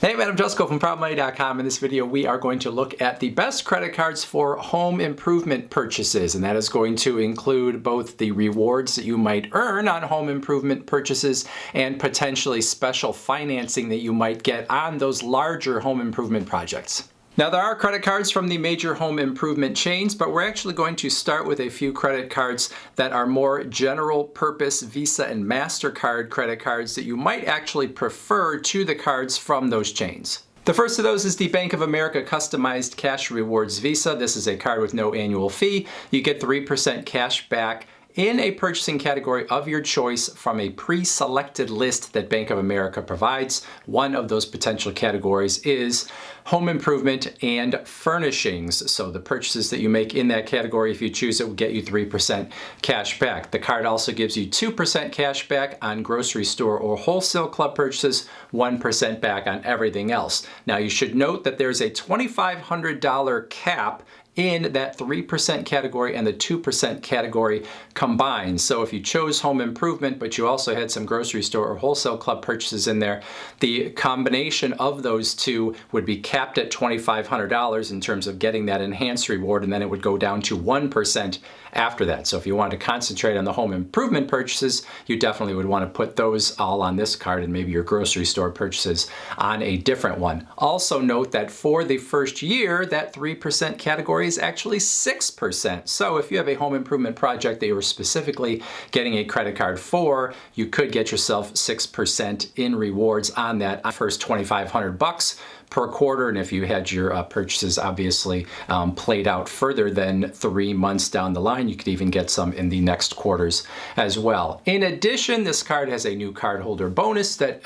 Hey man, I'm Jusko from ProudMoney.com. In this video, we are going to look at the best credit cards for home improvement purchases, and that is going to include both the rewards that you might earn on home improvement purchases and potentially special financing that you might get on those larger home improvement projects. Now, there are credit cards from the major home improvement chains, but we're actually going to start with a few credit cards that are more general purpose Visa and MasterCard credit cards that you might actually prefer to the cards from those chains. The first of those is the Bank of America Customized Cash Rewards Visa. This is a card with no annual fee. You get 3% cash back in a purchasing category of your choice from a pre-selected list that Bank of America provides. One of those potential categories is home improvement and furnishings. So the purchases that you make in that category, if you choose it, will get you 3% cash back. The card also gives you 2% cash back on grocery store or wholesale club purchases, 1% back on everything else. Now you should note that there's a $2,500 cap in that 3% category and the 2% category combined. So if you chose home improvement, but you also had some grocery store or wholesale club purchases in there, the combination of those two would be capped at $2,500 in terms of getting that enhanced reward, and then it would go down to 1% after that. So if you want to concentrate on the home improvement purchases, you definitely would want to put those all on this card and maybe your grocery store purchases on a different one. Also note that for the first year, that 3% category is actually 6%. So if you have a home improvement project that you were specifically getting a credit card for, you could get yourself 6% in rewards on that first $2,500 per quarter. And if you had your purchases obviously played out further than 3 months down the line, you could even get some in the next quarters as well. In addition, this card has a new cardholder bonus that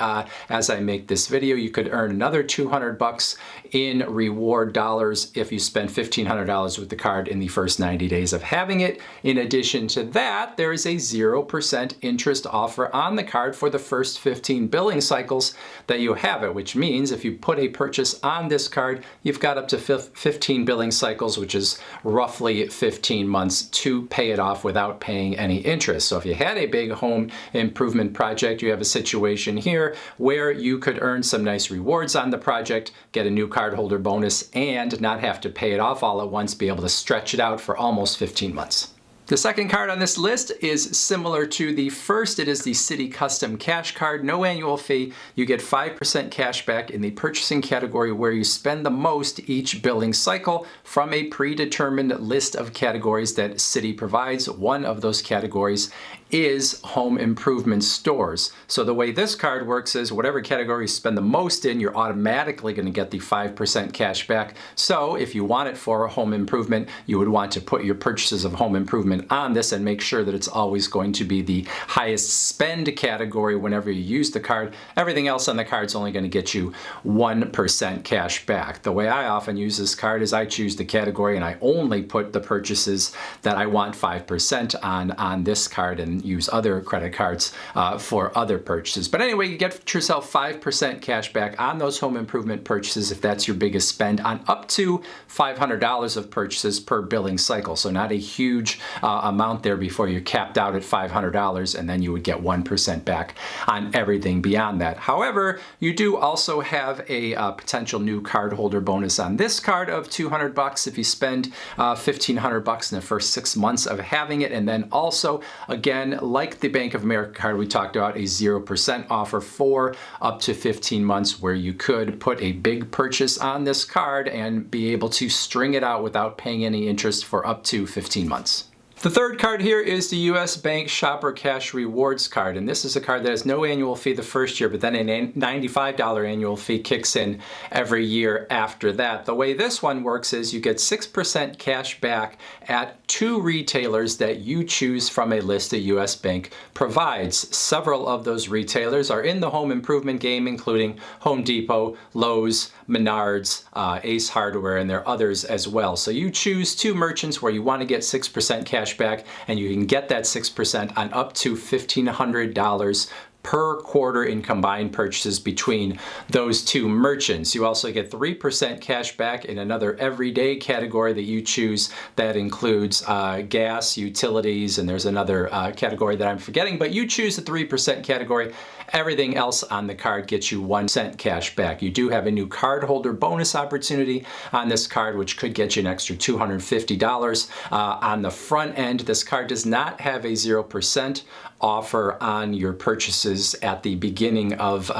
as I make this video, you could earn another $200 in reward dollars if you spend $1,500 with the card in the first 90 days of having it. In addition to that, there is a 0% interest offer on the card for the first 15 billing cycles that you have it, which means if you put a purchase on this card, you've got up to 15 billing cycles, which is roughly 15 months to pay it off without paying any interest. So if you had a big home improvement project, you have a situation here where you could earn some nice rewards on the project, get a new cardholder bonus, and not have to pay it off all at once, be able to stretch it out for almost 15 months. The second card on this list is similar to the first. It is the Citi Custom Cash Card, no annual fee. You get 5% cash back in the purchasing category where you spend the most each billing cycle from a predetermined list of categories that Citi provides. One of those categories is home improvement stores. So the way this card works is whatever category you spend the most in, you're automatically going to get the 5% cash back. So if you want it for home improvement, you would want to put your purchases of home improvement on this and make sure that it's always going to be the highest spend category whenever you use the card. Everything else on the card is only going to get you 1% cash back. The way I often use this card is I choose the category and I only put the purchases that I want 5% on this card and use other credit cards for other purchases. But anyway, you get yourself 5% cash back on those home improvement purchases if that's your biggest spend on up to $500 of purchases per billing cycle. So not a huge amount there before you're capped out at $500, and then you would get 1% back on everything beyond that. However, you do also have a potential new cardholder bonus on this card of $200 if you spend $1,500 in the first 6 months of having it. And then also, again, like the Bank of America card we talked about, a 0% offer for up to 15 months where you could put a big purchase on this card and be able to string it out without paying any interest for up to 15 months. The third card here is the US Bank Shopper Cash Rewards card, and this is a card that has no annual fee the first year, but then a $95 annual fee kicks in every year after that. The way this one works is you get 6% cash back at 2 retailers that you choose from a list that US Bank provides. Several of those retailers are in the home improvement game, including Home Depot, Lowe's, Menards, Ace Hardware, and there are others as well. So you choose 2 merchants where you want to get 6% cash back, and you can get that 6% on up to $1,500 per quarter in combined purchases between those 2 merchants. You also get 3% cash back in another everyday category that you choose that includes gas, utilities, and there's another category that I'm forgetting, but you choose the 3% category Everything else on the card gets you 1 cent cash back. You do have a new cardholder bonus opportunity on this card, which could get you an extra $250. On the front end, this card does not have a 0% offer on your purchases at the beginning of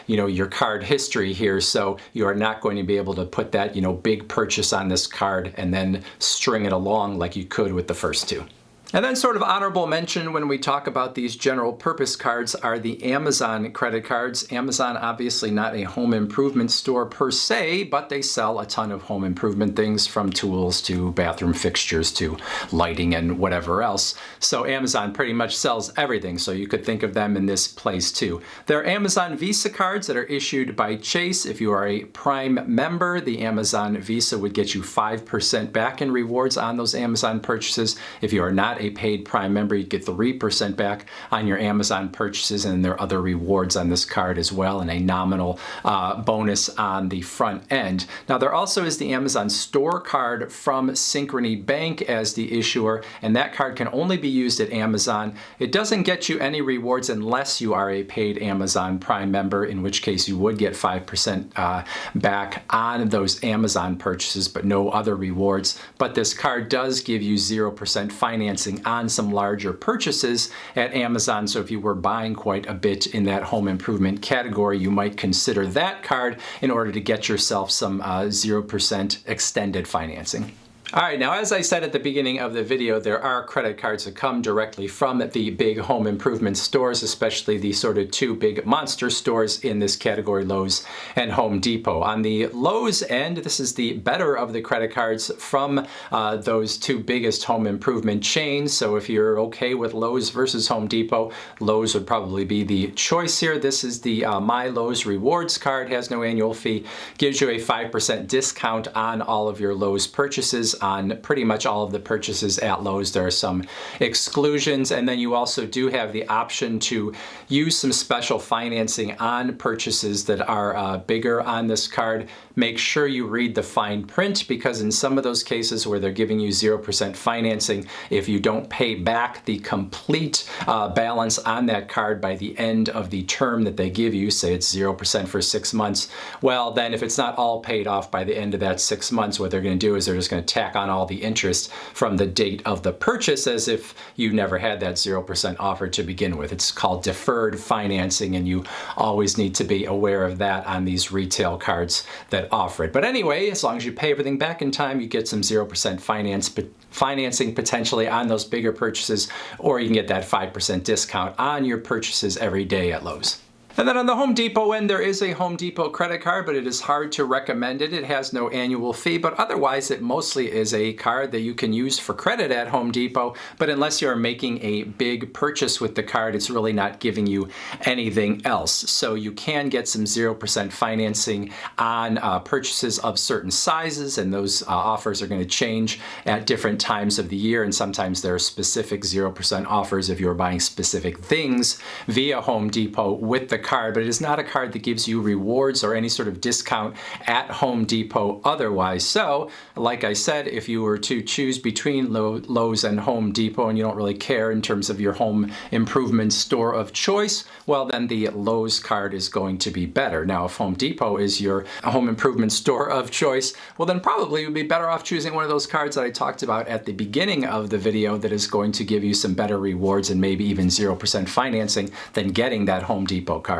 your card history here, so you are not going to be able to put that big purchase on this card and then string it along like you could with the first two. And then sort of honorable mention when we talk about these general purpose cards are the Amazon credit cards. Amazon, obviously not a home improvement store per se, but they sell a ton of home improvement things, from tools to bathroom fixtures to lighting and whatever else. So Amazon pretty much sells everything, so you could think of them in this place too. There are Amazon Visa cards that are issued by Chase. If you are a Prime member, the Amazon Visa would get you 5% back in rewards on those Amazon purchases. If you are not a paid Prime member, you get 3% back on your Amazon purchases, and there are other rewards on this card as well, and a nominal bonus on the front end. Now, there also is the Amazon Store card from Synchrony Bank as the issuer, and that card can only be used at Amazon. It doesn't get you any rewards unless you are a paid Amazon Prime member, in which case you would get 5% back on those Amazon purchases, but no other rewards. But this card does give you 0% financing on some larger purchases at Amazon. So if you were buying quite a bit in that home improvement category, you might consider that card in order to get yourself some 0% extended financing. All right, now as I said at the beginning of the video, there are credit cards that come directly from the big home improvement stores, especially the sort of two big monster stores in this category, Lowe's and Home Depot. On the Lowe's end, this is the better of the credit cards from those two biggest home improvement chains. So if you're okay with Lowe's versus Home Depot, Lowe's would probably be the choice here. This is the My Lowe's Rewards card, has no annual fee, gives you a 5% discount on all of your Lowe's purchases. On pretty much all of the purchases at Lowe's. There are some exclusions, and then you also do have the option to use some special financing on purchases that are bigger on this card. Make sure you read the fine print, because in some of those cases where they're giving you 0% financing, if you don't pay back the complete balance on that card by the end of the term that they give you, say it's 0% for 6 months, well then if it's not all paid off by the end of that 6 months, what they're going to do is they're just going to tack on all the interest from the date of the purchase as if you never had that 0% offer to begin with. It's called deferred financing, and you always need to be aware of that on these retail cards that offer it. But anyway, as long as you pay everything back in time, you get some 0% financing potentially on those bigger purchases, or you can get that 5% discount on your purchases every day at Lowe's. And then on the Home Depot end, there is a Home Depot credit card, but it is hard to recommend it. It has no annual fee, but otherwise it mostly is a card that you can use for credit at Home Depot. But unless you're making a big purchase with the card, it's really not giving you anything else. So you can get some 0% financing on purchases of certain sizes, and those offers are going to change at different times of the year. And sometimes there are specific 0% offers if you're buying specific things via Home Depot with the card, but it is not a card that gives you rewards or any sort of discount at Home Depot otherwise. So, like I said, if you were to choose between Lowe's and Home Depot and you don't really care in terms of your home improvement store of choice, well then the Lowe's card is going to be better. Now, if Home Depot is your home improvement store of choice, well then probably you'd be better off choosing one of those cards that I talked about at the beginning of the video that is going to give you some better rewards and maybe even 0% financing than getting that Home Depot card.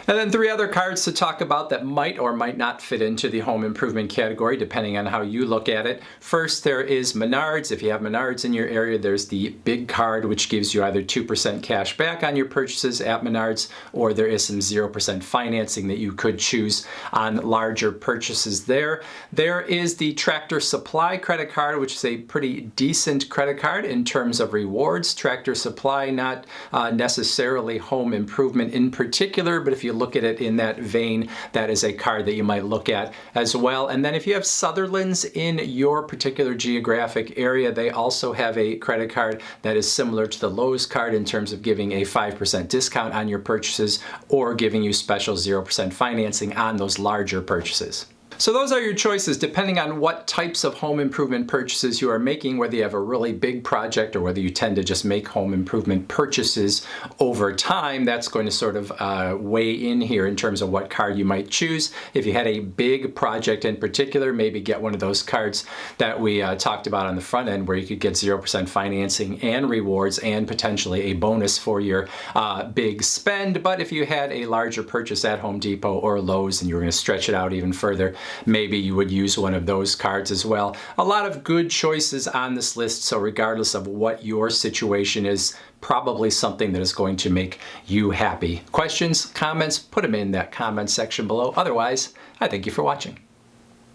And then 3 other cards to talk about that might or might not fit into the home improvement category, depending on how you look at it. First, there is Menards. If you have Menards in your area, there's the big card, which gives you either 2% cash back on your purchases at Menards, or there is some 0% financing that you could choose on larger purchases there. There is the Tractor Supply credit card, which is a pretty decent credit card in terms of rewards. Tractor Supply, not necessarily home improvement in particular, but if you look at it in that vein, that is a card that you might look at as well. And then if you have Sutherland's in your particular geographic area, they also have a credit card that is similar to the Lowe's card in terms of giving a 5% discount on your purchases or giving you special 0% financing on those larger purchases. So those are your choices depending on what types of home improvement purchases you are making, whether you have a really big project or whether you tend to just make home improvement purchases over time. That's going to sort of weigh in here in terms of what card you might choose. If you had a big project in particular, maybe get one of those cards that we talked about on the front end where you could get 0% financing and rewards and potentially a bonus for your big spend. But if you had a larger purchase at Home Depot or Lowe's and you were going to stretch it out even further, maybe you would use one of those cards as well. A lot of good choices on this list, so regardless of what your situation is, probably something that is going to make you happy. Questions, comments, put them in that comment section below. Otherwise, I thank you for watching.